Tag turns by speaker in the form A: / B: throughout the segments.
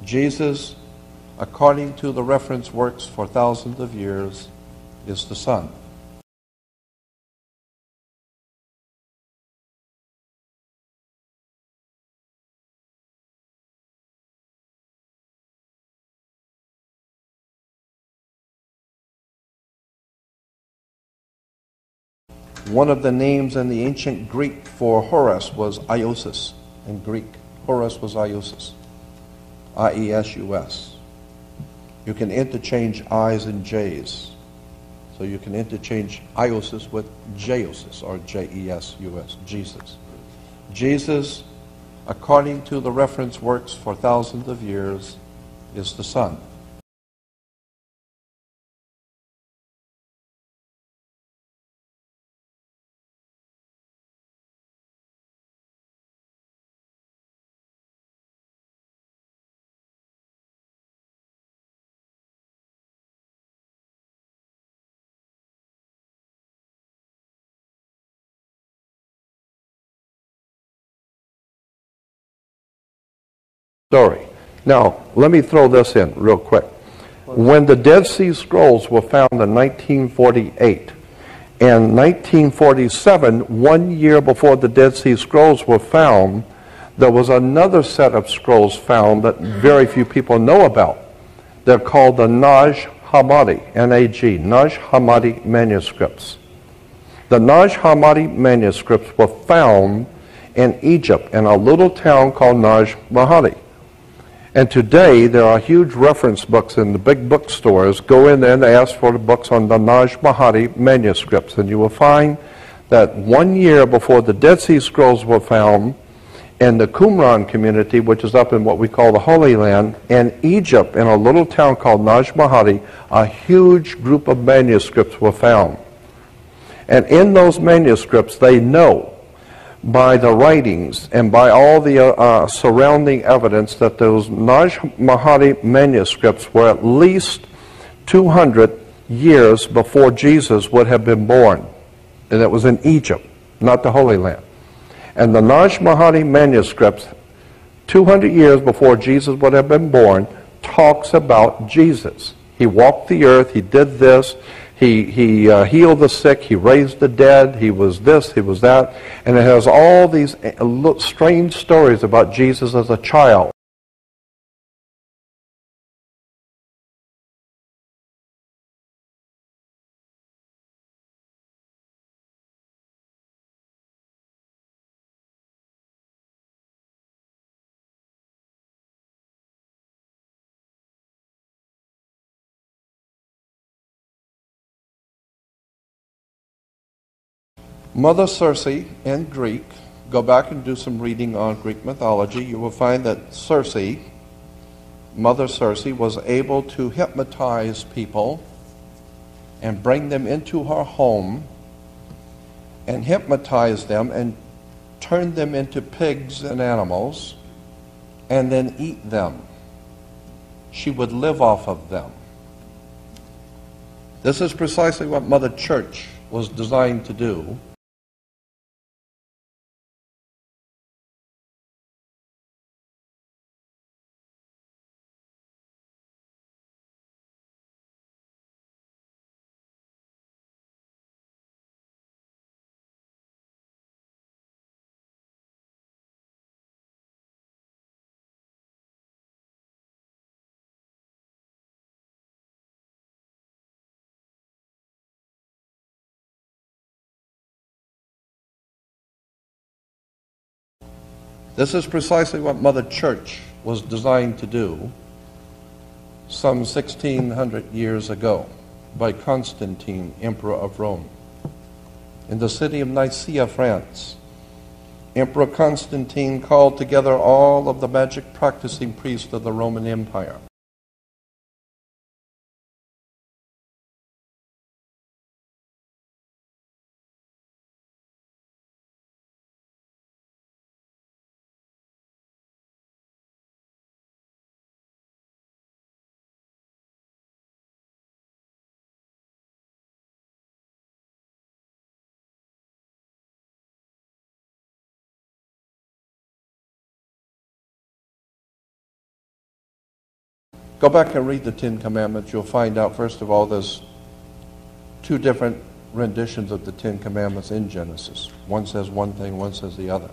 A: Jesus, according to the reference works for thousands of years, is the Son. One of the names in the ancient Greek for Horus was Iosus. In Greek, Horus was Iosus. I-E-S-U-S. You can interchange I's and J's. So you can interchange Iosus with Jeosus, or J-E-S-U-S, Jesus. Jesus, according to the reference works for thousands of years, is the Son. Story. Now, let me throw this in real quick. When the Dead Sea Scrolls were found in 1948, and 1947, 1 year before the Dead Sea Scrolls were found, there was another set of scrolls found that very few people know about. They're called the Nag Hammadi, N-A-G, Nag Hammadi manuscripts. The Nag Hammadi manuscripts were found in Egypt in a little town called Nag Hammadi. And today, there are huge reference books in the big bookstores. Go in there and ask for the books on the Nag Hammadi manuscripts, and you will find that 1 year before the Dead Sea Scrolls were found, in the Qumran community, which is up in what we call the Holy Land, in Egypt, in a little town called Nag Hammadi, a huge group of manuscripts were found. And in those manuscripts, they know by the writings and by all the surrounding evidence that those Nag Hammadi manuscripts were at least 200 years before Jesus would have been born. And it was in Egypt, not the Holy Land. And the Nag Hammadi manuscripts, 200 years before Jesus would have been born, talks about Jesus. He walked the earth, he did this, he healed the sick, he raised the dead, he was this, he was that, and it has all these strange stories about Jesus as a child. Mother Circe in Greek, go back and do some reading on Greek mythology. You will find that Circe, Mother Circe, was able to hypnotize people and bring them into her home and hypnotize them and turn them into pigs and animals and then eat them. She would live off of them. This is precisely what Mother Church was designed to do. This is precisely what Mother Church was designed to do some 1600 years ago by Constantine, Emperor of Rome. In the city of Nicaea, France, Emperor Constantine called together all of the magic practicing priests of the Roman Empire. Go back and read the Ten Commandments. You'll find out, first of all, there's two different renditions of the Ten Commandments in Genesis. One says one thing, one says the other.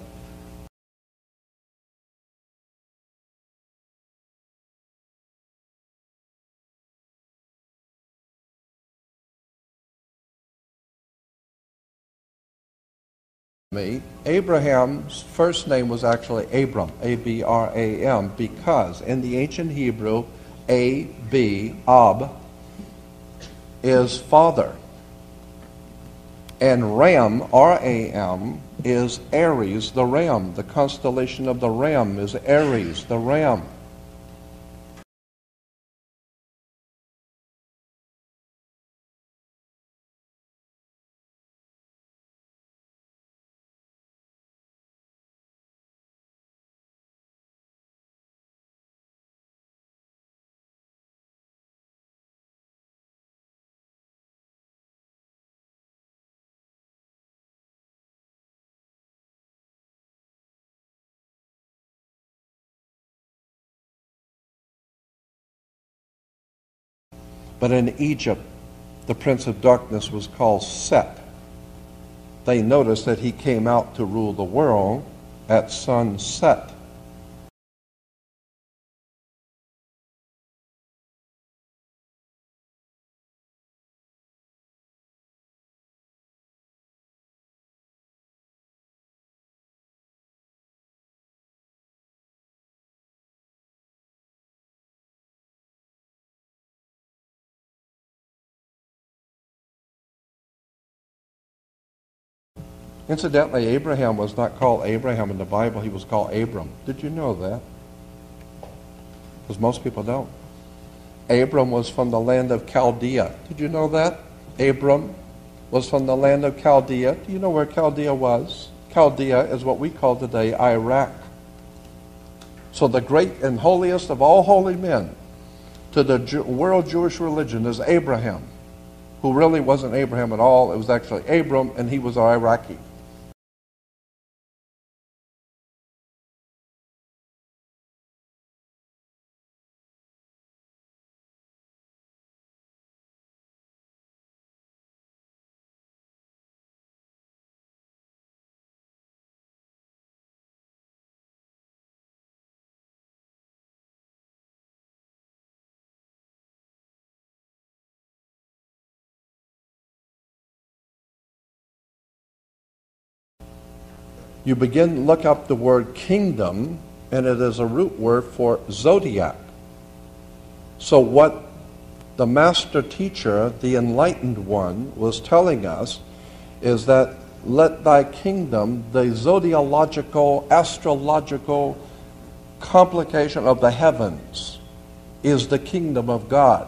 A: Abraham's first name was actually Abram, A-B-R-A-M, because in the ancient Hebrew, A-B, Ab, is father. And Ram, R-A-M, is Aries, the ram. The constellation of the ram is Aries, the ram. But in Egypt, the prince of darkness was called Set. They noticed that he came out to rule the world at sunset. Incidentally, Abraham was not called Abraham in the Bible. He was called Abram. Did you know that? Because most people don't. Abram was from the land of Chaldea. Did you know that? Abram was from the land of Chaldea. Do you know where Chaldea was? Chaldea is what we call today Iraq. So the great and holiest of all holy men to the world Jewish religion is Abraham, who really wasn't Abraham at all. It was actually Abram, and he was an Iraqi. You begin to look up the word kingdom, and it is a root word for zodiac. So what the master teacher, the enlightened one, was telling us is that let thy kingdom, the zodiological, astrological complication of the heavens, is the kingdom of God.